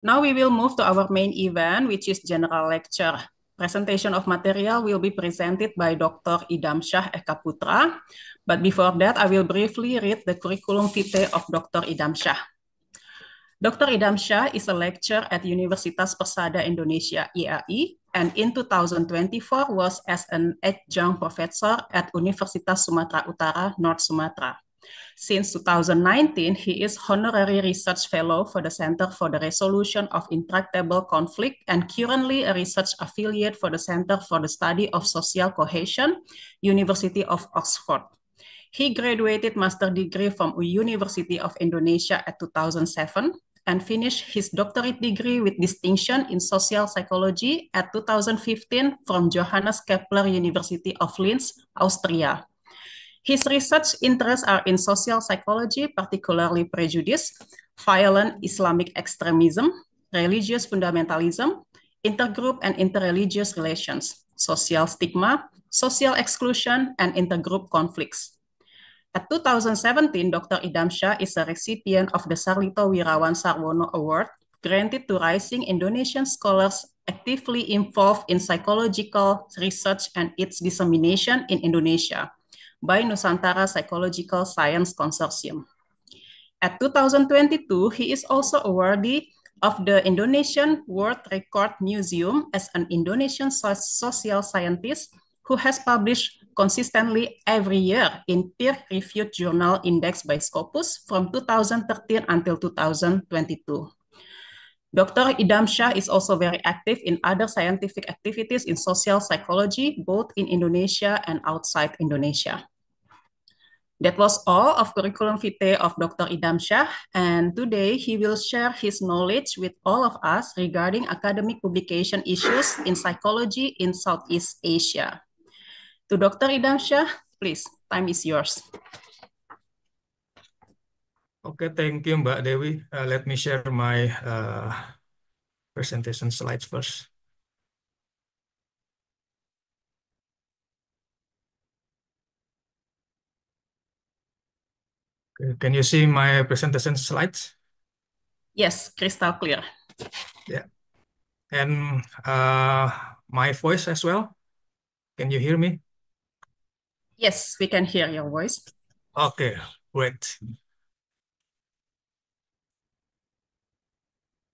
Now we will move to our main event, which is general lecture. Presentation of material will be presented by Dr. Idam Shah Eka Putra. But before that, I will briefly read the curriculum vitae of Dr. Idam Shah. Dr. Idam Shah is a lecturer at Universitas Persada Indonesia (IAI) and in 2024 was as an adjunct professor at Universitas Sumatera Utara, North Sumatra. Since 2019, he is honorary research fellow for the Center for the Resolution of Intractable Conflict and currently a research affiliate for the Center for the Study of Social Cohesion, University of Oxford. He graduated master degree from University of Indonesia at 2007 and finished his doctorate degree with distinction in social psychology at 2015 from Johannes Kepler University of Linz, Austria. His research interests are in social psychology, particularly prejudice, violent Islamic extremism, religious fundamentalism, intergroup and interreligious relations, social stigma, social exclusion, and intergroup conflicts. At 2017, Dr. Idam Shah is a recipient of the Sarlito Wirawan Sarwono Award, granted to rising Indonesian scholars actively involved in psychological research and its dissemination in Indonesia by Nusantara Psychological Science Consortium. At 2022, he is also awardee of the Indonesian World Record Museum as an Indonesian social scientist who has published consistently every year in peer-reviewed journal indexed by Scopus from 2013 until 2022. Dr. Idam Shah is also very active in other scientific activities in social psychology, both in Indonesia and outside Indonesia. That was all of curriculum vitae of Dr. Idam Shah, and today he will share his knowledge with all of us regarding academic publication issues in psychology in Southeast Asia. To Dr. Idam Shah, please, time is yours. Okay, thank you, Mbak Dewi. Let me share my presentation slides first. Okay, can you see my presentation slides? Yes, crystal clear. Yeah. And my voice as well. Can you hear me? Yes, we can hear your voice. Okay, great.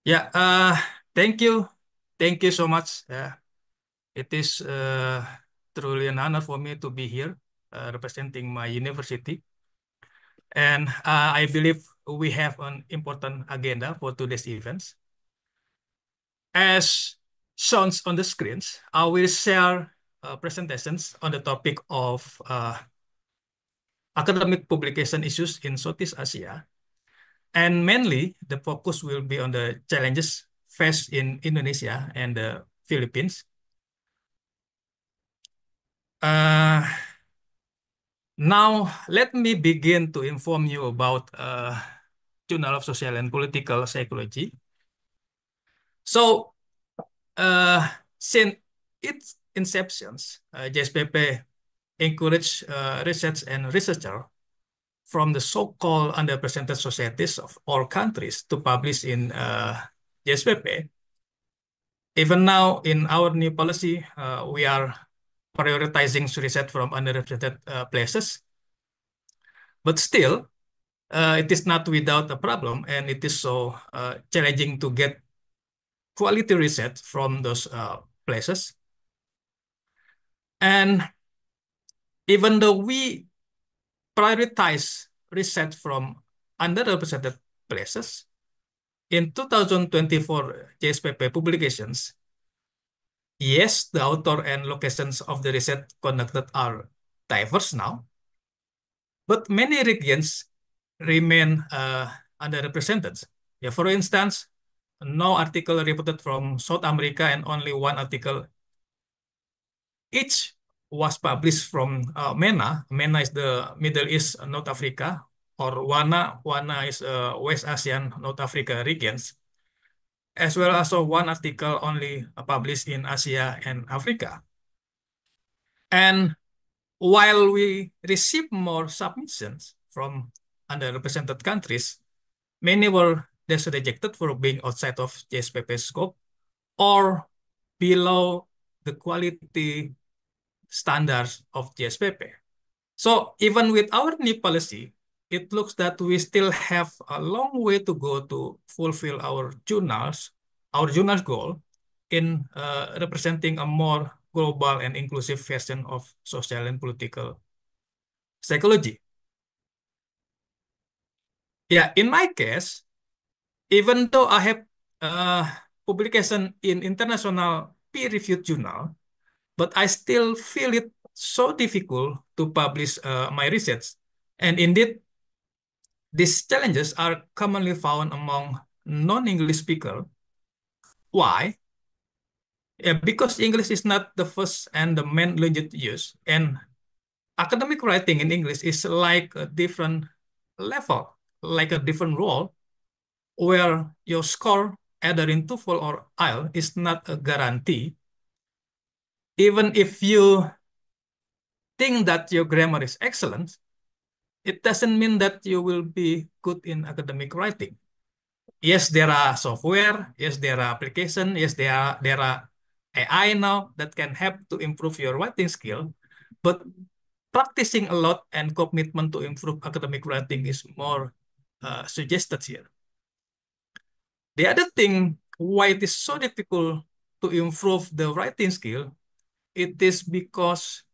Yeah, thank you. Thank you so much. Yeah. It is truly an honor for me to be here representing my university. And I believe we have an important agenda for today's events. As shown on the screens, I will share presentations on the topic of academic publication issues in Southeast Asia. And mainly, the focus will be on the challenges faced in Indonesia and the Philippines. Now, let me begin to inform you about Journal of Social and Political Psychology. So, since its inceptions, JSPP encouraged research and researchers from the so-called underrepresented societies of all countries to publish in JSPP. Even now, in our new policy, we are prioritizing research from underrepresented places. But still, it is not without a problem, and it is so challenging to get quality research from those places. And even though we prioritize research from underrepresented places, in 2024 JSPP publications, yes, the author and locations of the research conducted are diverse now, but many regions remain underrepresented. Yeah, for instance, no article reported from South America and only one article each was published from MENA. MENA is the Middle East, North Africa, or WANA. WANA is West Asian, North Africa regions, as well as one article only published in Asia and Africa. And while we receive more submissions from underrepresented countries, many were that's rejected for being outside of JSPP scope or below the quality standards of JSPP. So even with our new policy, it looks that we still have a long way to go to fulfill our journal's goal in representing a more global and inclusive version of social and political psychology. Yeah, in my case, even though I have publication in international peer-reviewed journal, but I still feel it so difficult to publish my research. And indeed, these challenges are commonly found among non-English speakers. Why? Yeah, because English is not the first and the main language used, and academic writing in English is like a different level, like a different role, where your score either in TOEFL or IELTS is not a guarantee. Even if you think that your grammar is excellent, it doesn't mean that you will be good in academic writing. Yes, there are software. Yes, there are application. Yes, there are AI now that can help to improve your writing skill. But practicing a lot and commitment to improve academic writing is more suggested here. The other thing why it is so difficult to improve the writing skill, it is because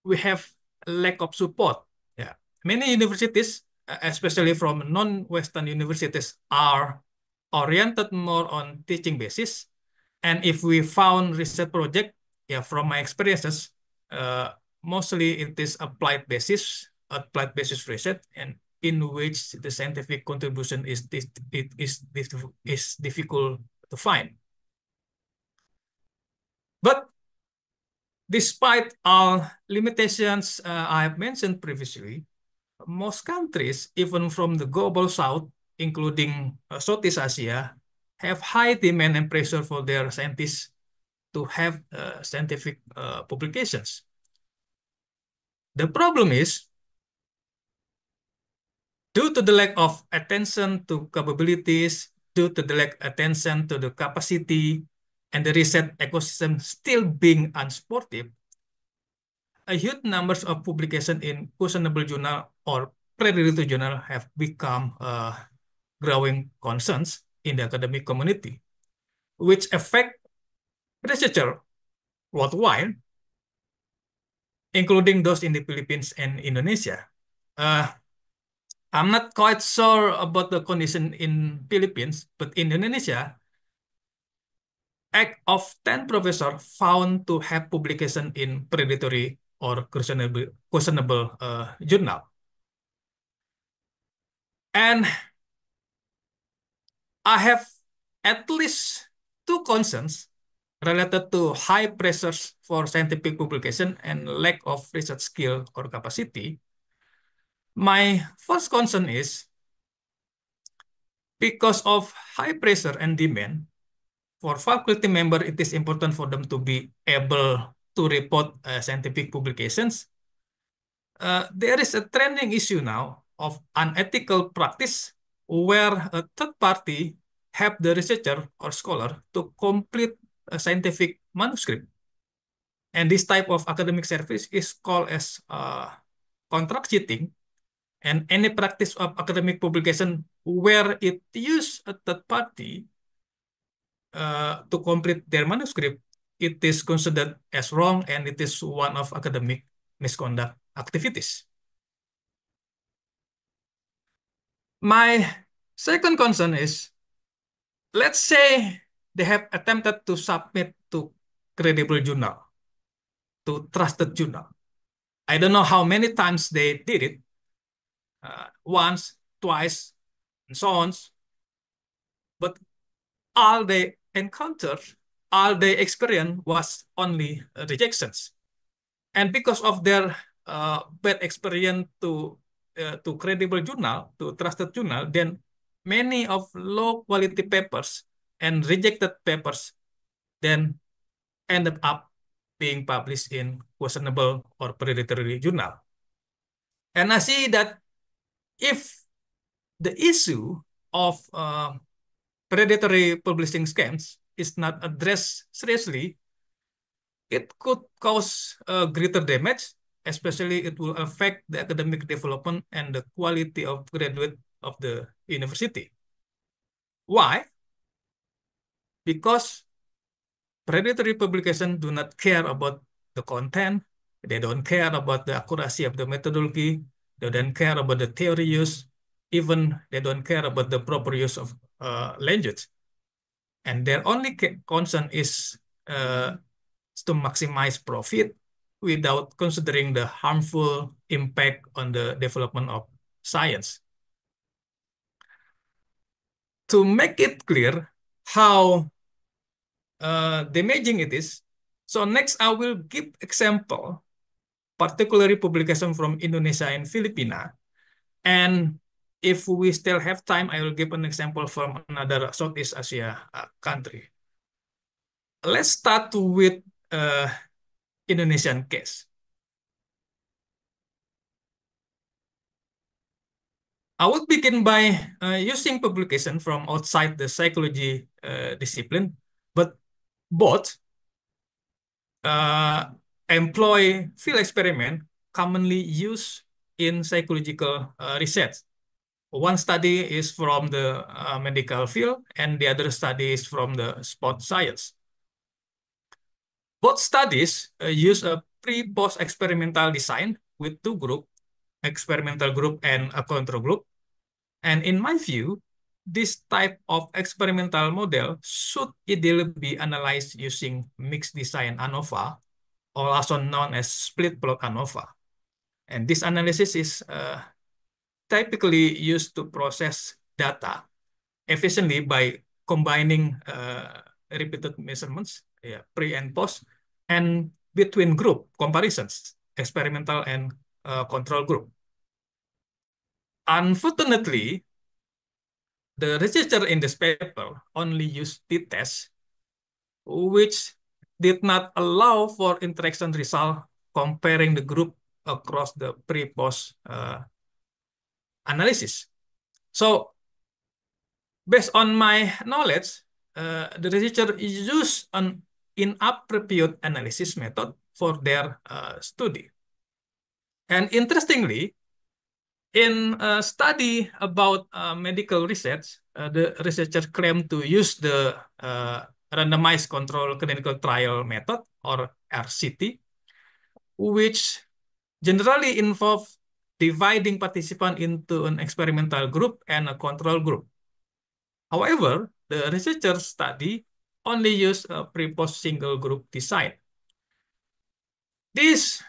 we have a lack of support. Yeah, many universities, especially from non-Western universities, are oriented more on teaching basis. And if we found research project, yeah, from my experiences, uh, mostly it is applied basis research, and in which the scientific contribution is difficult to find. But despite all limitations I have mentioned previously, most countries, even from the global south, including Southeast Asia, have high demand and pressure for their scientists to have scientific publications. The problem is, due to the lack of attention to capabilities, due to the lack attention to the capacity, and the research ecosystem still being unsupportive, a huge numbers of publication in questionable journal or pre-related journal have become growing concerns in the academic community, which affect researchers worldwide, including those in the Philippines and Indonesia. Uh, I'm not quite sure about the condition in Philippines, but in Indonesia, 8 of 10 professors found to have publication in predatory or questionable journal. And I have at least 2 concerns related to high pressures for scientific publication and lack of research skill or capacity. My first concern is because of high pressure and demand, for faculty member, it is important for them to be able to report scientific publications. There is a trending issue now of unethical practice where a third party help the researcher or scholar to complete a scientific manuscript. And this type of academic service is called as contract cheating. And any practice of academic publication where it use a third party to complete their manuscript, it is considered as wrong and it is one of academic misconduct activities. My second concern is, let's say they have attempted to submit to credible journal, to trusted journal. I don't know how many times they did it, once, twice, and so on. But all they encountered, all they experienced was only rejections. And because of their bad experience to credible journal, to trusted journal, then many of low quality papers and rejected papers then ended up being published in questionable or predatory journal. And I see that if the issue of predatory publishing scams is not addressed seriously, it could cause greater damage, especially it will affect the academic development and the quality of graduate of the university. Why? Because predatory publications do not care about the content, they don't care about the accuracy of the methodology, they don't care about the theory use, even they don't care about the proper use of language. And their only concern is to maximize profit without considering the harmful impact on the development of science. To make it clear how damaging it is, so next I will give example, particularly publication from Indonesia and Filipina. And if we still have time, I will give an example from another Southeast Asia country. Let's start with Indonesian case. I would begin by using publication from outside the psychology discipline, but both employ field experiment commonly used in psychological research. One study is from the medical field, and the other study is from the sport science. Both studies use a pre-post experimental design with two groups, experimental group and a control group. And in my view, this type of experimental model should ideally be analyzed using mixed design ANOVA, or also known as split plot ANOVA. And this analysis is typically used to process data efficiently by combining repeated measurements, pre and post, and between group comparisons, experimental and control group. Unfortunately, the researcher in this paper only used t-test, which did not allow for interaction result comparing the group across the pre-post analysis. So, based on my knowledge, the researcher used an inappropriate analysis method for their study. And interestingly, in a study about medical research, the researcher claimed to use the randomized control clinical trial method, or RCT, which generally involve dividing participants into an experimental group and a control group. However, the researcher study only used a pre-post single group design. This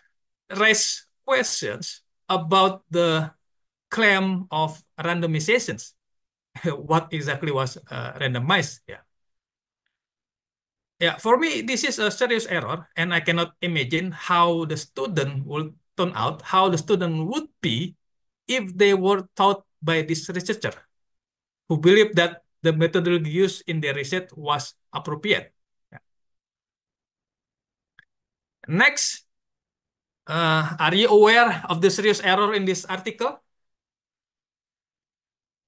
raises questions about the claim of randomizations. What exactly was randomized? Yeah, for me, this is a serious error, and I cannot imagine how the student will turn out, how the student would be if they were taught by this researcher, who believed that the methodology used in their research was appropriate. Next, are you aware of the serious error in this article?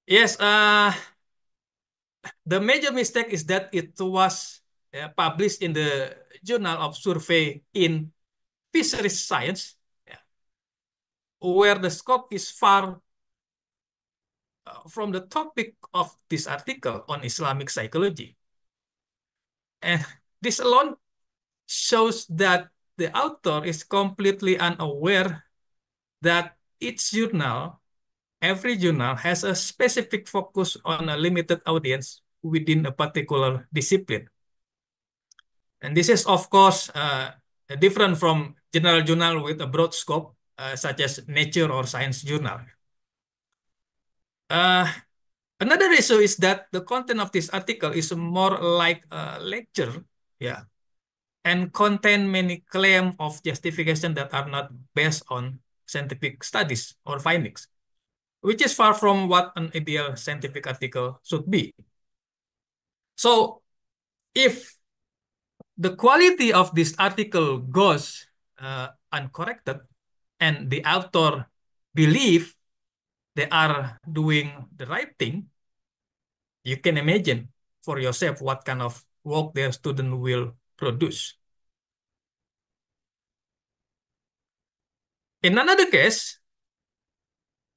Yes, the major mistake is that it was published in the Journal of Survey in Fisheries Science, where the scope is far from the topic of this article on Islamic psychology. And this alone shows that the author is completely unaware that each journal, every journal, has a specific focus on a limited audience within a particular discipline. And this is, of course, different from general journal with a broad scope, such as Nature or Science journal. Another issue is that the content of this article is more like a lecture, and contain many claims of justification that are not based on scientific studies or findings, which is far from what an ideal scientific article should be. So, if the quality of this article goes uncorrected, and the author believe they are doing the right thing, you can imagine for yourself what kind of work their student will produce. In another case,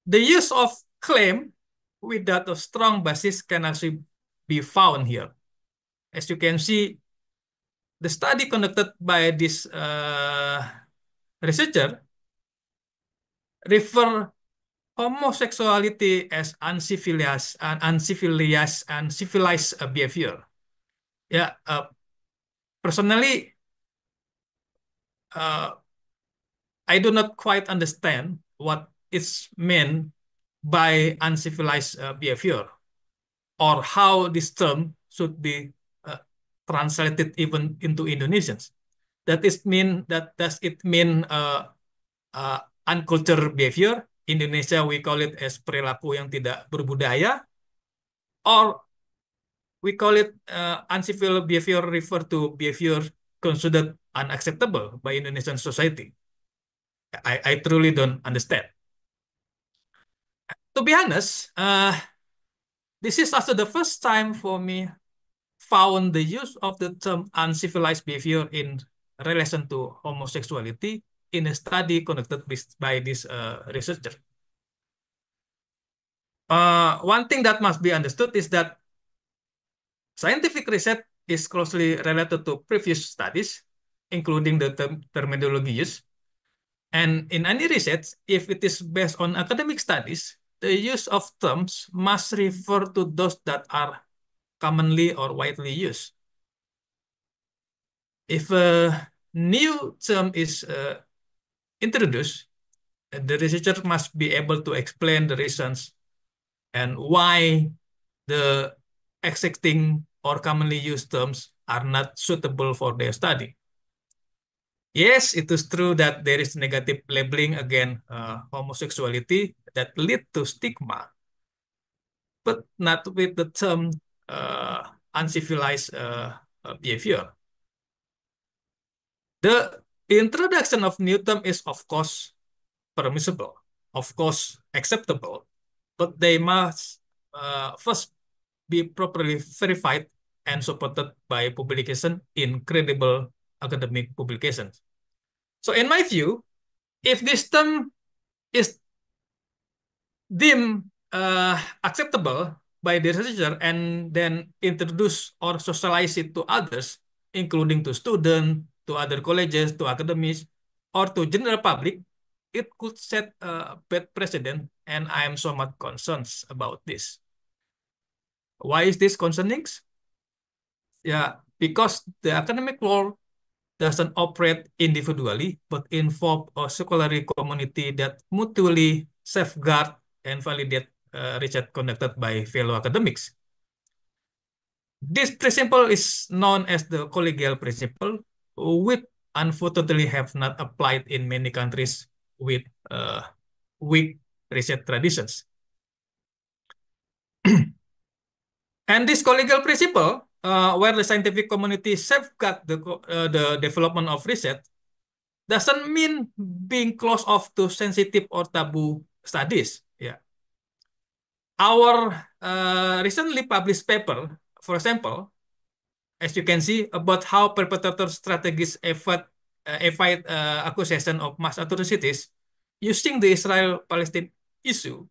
the use of claim without a strong basis can actually be found here. As you can see, the study conducted by this researcher refer homosexuality as uncivilized behavior. Yeah, personally, uh, I do not quite understand what is meant by uncivilized behavior, or how this term should be uh, translated even into Indonesians. Does it mean uh, uncultured behavior? Indonesia we call it as perilaku yang tidak berbudaya, or we call it uncivil behavior refer to behavior considered unacceptable by Indonesian society. I truly don't understand. To be honest, this is also the first time for me found the use of the term uncivilized behavior in relation to homosexuality in a study conducted by this researcher. One thing that must be understood is that scientific research is closely related to previous studies, including the terminology used. And in any research, if it is based on academic studies, the use of terms must refer to those that are commonly or widely used. If a new term is introduced, the researcher must be able to explain the reasons and why the existing or commonly used terms are not suitable for their study. Yes, it is true that there is negative labeling against homosexuality that lead to stigma, but not with the term uncivilized behavior. The introduction of new term is, of course, permissible, of course, acceptable, but they must first be properly verified and supported by publication in credible academic publications. So in my view, if this term is deemed acceptable by the researcher and then introduce or socialize it to others, including to students, to other colleges, to academics, or to general public, it could set a bad precedent, and I am so much concerned about this. Why is this concerning? Yeah, because the academic world doesn't operate individually, but involve a scholarly community that mutually safeguard and validate research conducted by fellow academics. This principle is known as the collegial principle, which unfortunately have not applied in many countries with weak research traditions. And this collegial principle, where the scientific community safeguard the development of research, doesn't mean being closed off to sensitive or taboo studies. Yeah. Our recently published paper, for example, as you can see, about how perpetrator strategies evade accusation of mass atrocities using the Israel-Palestine issue,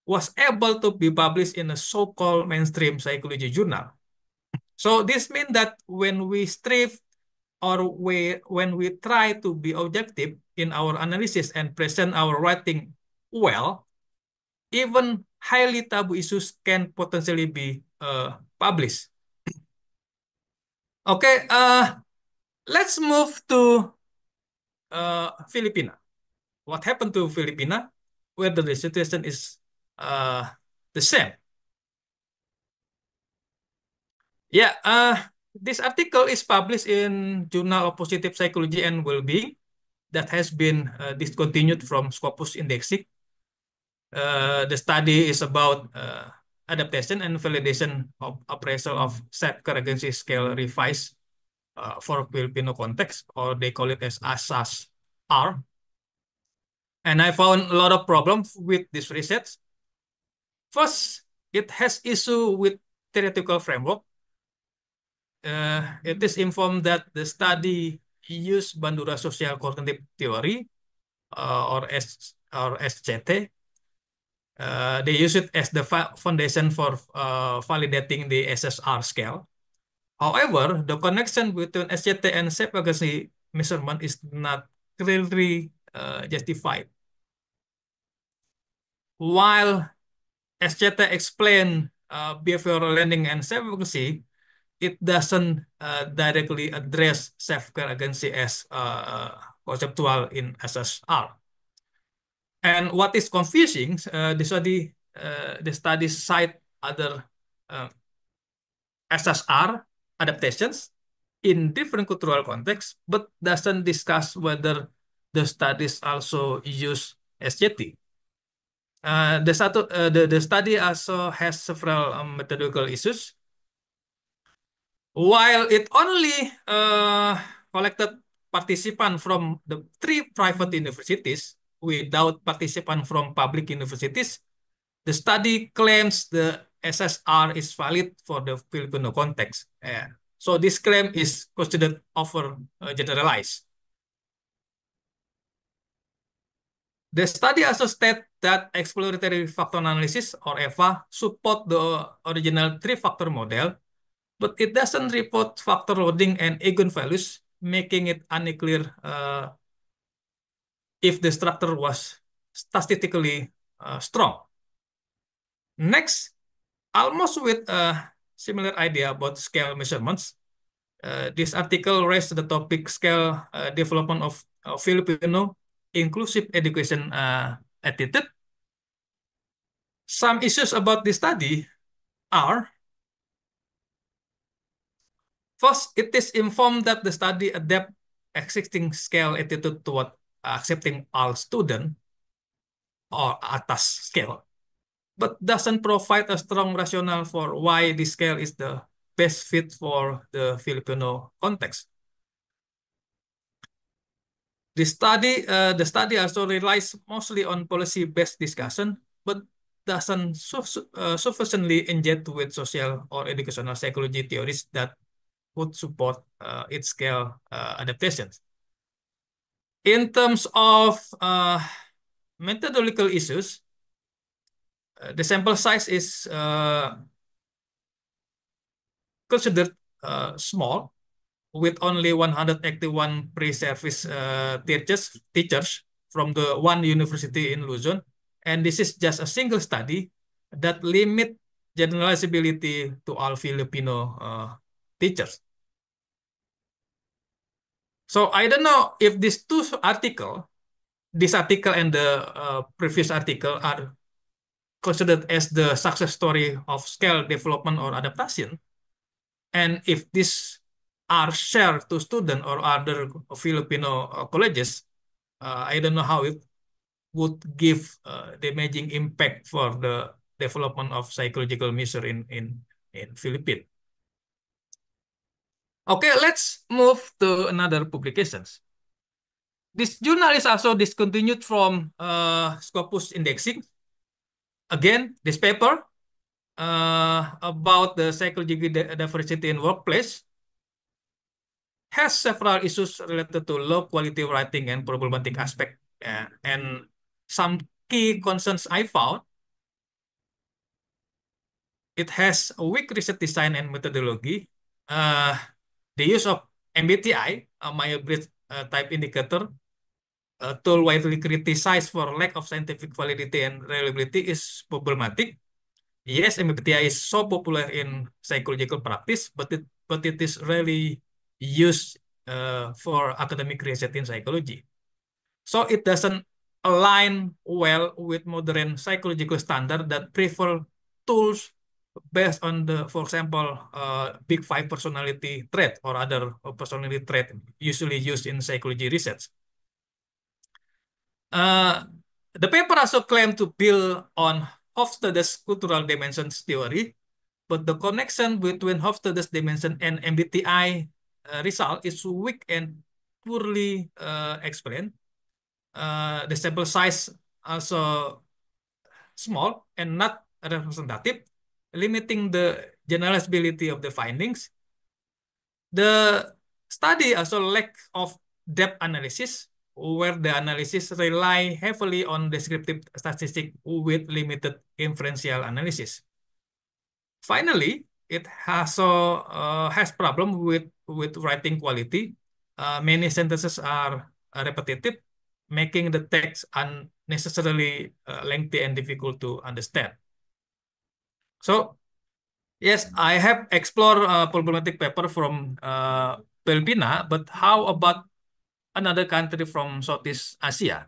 was able to be published in a so-called mainstream psychology journal. So this means that when we strive or when we try to be objective in our analysis and present our writing well, even highly taboo issues can potentially be published. Okay, let's move to Filipina. What happened to Filipina, where the situation is the same? Yeah, this article is published in Journal of Positive Psychology and Wellbeing that has been discontinued from Scopus Indexing. The study is about adaptation and validation of appraisal of self-corregency scale revised for Filipino context, or they call it as ASAS-R. And I found a lot of problems with this research. First, it has issue with theoretical framework. It is informed that the study used Bandura social cognitive theory, or SCT. They use it as the foundation for validating the SSR scale. However, the connection between SCT and shape agency measurement is not clearly justified. While SCT explain behavioral learning and shape agency, it doesn't directly address self-care agency as conceptual in SSR. And what is confusing, the study cite other SSR adaptations in different cultural contexts, but doesn't discuss whether the studies also use SJT. The study also has several methodological issues. While it only collected participants from the 3 private universities without participants from public universities, the study claims the SSR is valid for the Filipino context. So this claim is considered over generalized. The study also states that exploratory factor analysis, or EFA, support the original 3-factor model, but it doesn't report factor loading and eigenvalues, making it unclear if the structure was statistically strong. Next, almost with a similar idea about scale measurements, this article raised the topic scale development of Filipino inclusive education attitude. Some issues about this study are: first, it is informed that the study adapt existing scale attitude toward accepting all students or atas scale, but doesn't provide a strong rationale for why this scale is the best fit for the Filipino context. The study also relies mostly on policy-based discussion, but doesn't sufficiently engage with social or educational psychology theories that would support its scale adaptations. In terms of methodological issues, the sample size is considered small, with only 181 pre-service teachers from the one university in Luzon. And this is just a single study that limit generalizability to all Filipino teachers. So I don't know if these two articles, this article and the previous article, are considered as the success story of scale development or adaptation. And if these are shared to students or other Filipino colleges, I don't know how it would give the imaging impact for the development of psychological measure in Philippines. Okay, let's move to another publications. This journal is also discontinued from Scopus indexing. Again, this paper about the psychological diversity in workplace has several issues related to low quality writing and problematic aspect. And some key concerns I found: it has a weak research design and methodology. The use of MBTI, a Myers-Briggs type indicator, a tool widely criticized for lack of scientific validity and reliability, is problematic. Yes, MBTI is so popular in psychological practice, but it is rarely used for academic research in psychology. So it doesn't align well with modern psychological standard that prefer tools based on the, for example, Big Five personality trait or other personality trait usually used in psychology research. The paper also claimed to build on Hofstede's cultural dimensions theory, but the connection between Hofstede's dimension and MBTI result is weak and poorly explained. The sample size also small and not representative, limiting the generalizability of the findings. The study also lack of depth analysis, where the analysis rely heavily on descriptive statistics with limited inferential analysis. Finally, it has problem with writing quality. Many sentences are repetitive, making the text unnecessarily lengthy and difficult to understand. So, yes, I have explored problematic paper from Filipina, but how about another country from Southeast Asia?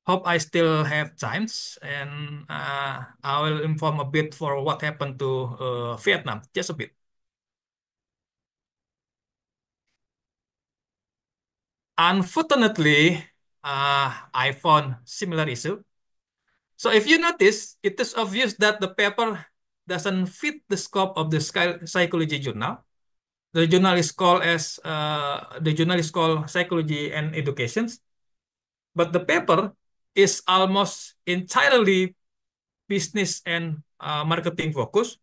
Hope I still have times, and I will inform a bit for what happened to Vietnam, just a bit. Unfortunately, I found similar issue. So if you notice, it is obvious that the paper doesn't fit the scope of the psychology journal. The journal is called Psychology and Education, but the paper is almost entirely business and marketing focus,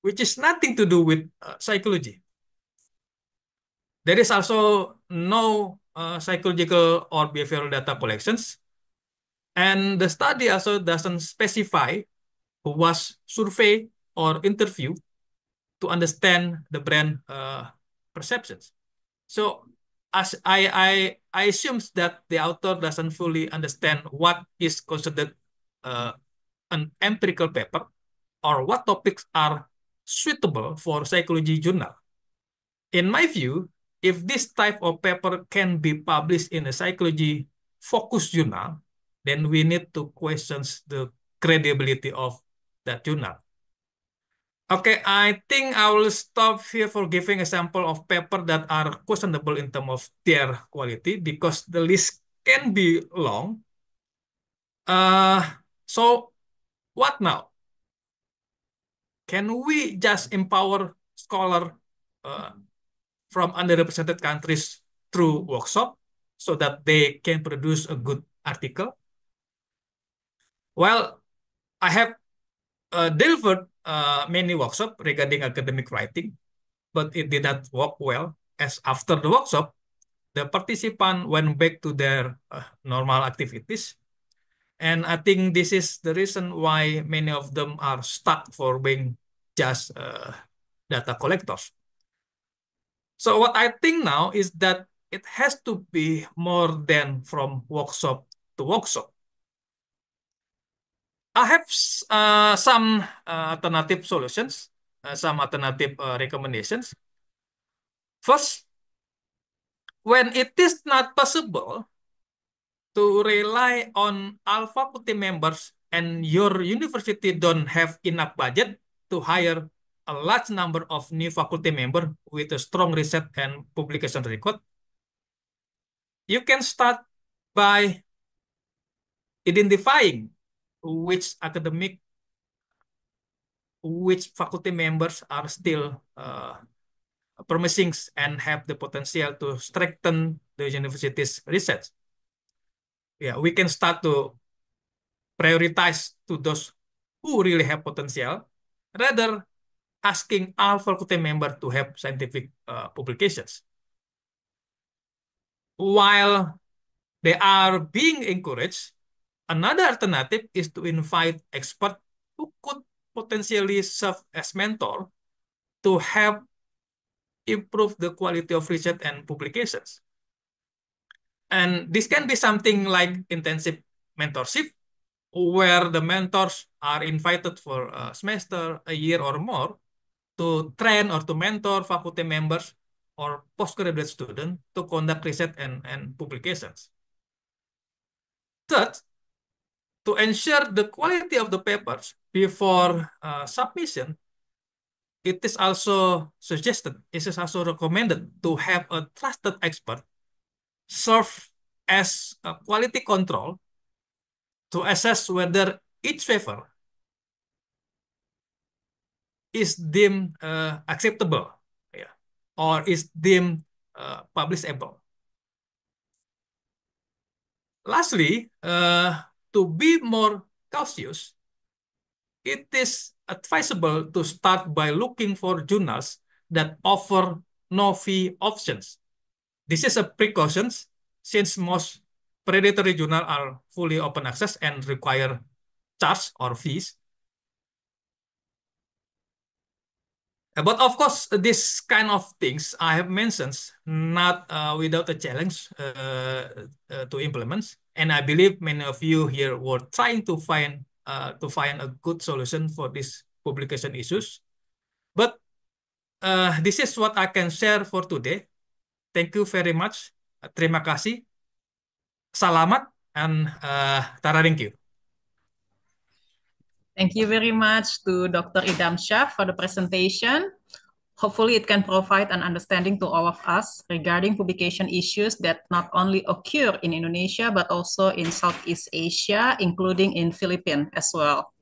which is nothing to do with psychology. There is also no psychological or behavioral data collections, and the study also doesn't specify who was surveyed or interviewed to understand the brand perceptions. So as I assume that the author doesn't fully understand what is considered uh, an empirical paper or what topics are suitable for psychology journal. In my view, if this type of paper can be published in a psychology focused journal, then we need to question the credibility of that journal. Okay, I think I will stop here for giving example of paper that are questionable in terms of their quality because the list can be long. So what now? Can we just empower scholar uh, from underrepresented countries through workshop so that they can produce a good article? Well, I have delivered many workshops regarding academic writing, but it did not work well as after the workshop, the participant went back to their normal activities. And I think this is the reason why many of them are stuck for being just data collectors. So what I think now is that it has to be more than from workshop to workshop. I have some alternative solutions, some alternative recommendations. First, when it is not possible to rely on all faculty members and your university don't have enough budget to hire a large number of new faculty members with a strong research and publication record, you can start by identifying which which faculty members are still promising and have the potential to strengthen the university's research. Yeah, we can start to prioritize to those who really have potential, rather asking all faculty members to have scientific publications. While they are being encouraged, another alternative is to invite experts who could potentially serve as mentor to help improve the quality of research and publications. And this can be something like intensive mentorship, where the mentors are invited for a semester, a year or more to train or to mentor faculty members or postgraduate students to conduct research and publications. Third, to ensure the quality of the papers before submission, it is also suggested, it is also recommended to have a trusted expert serve as a quality control to assess whether each paper is deemed acceptable, yeah, or is deemed publishable. Lastly, to be more cautious, it is advisable to start by looking for journals that offer no fee options. This is a precaution since most predatory journals are fully open access and require charge or fees. But of course, this kind of things I have mentioned not without a challenge to implement, and I believe many of you here were trying to find a good solution for these publication issues. But this is what I can share for today. Thank you very much. Terima kasih. Salamat and tararingkyu. Thank you very much to Dr. Idham Shah for the presentation. Hopefully, it can provide an understanding to all of us regarding publication issues that not only occur in Indonesia, but also in Southeast Asia, including in Philippines as well.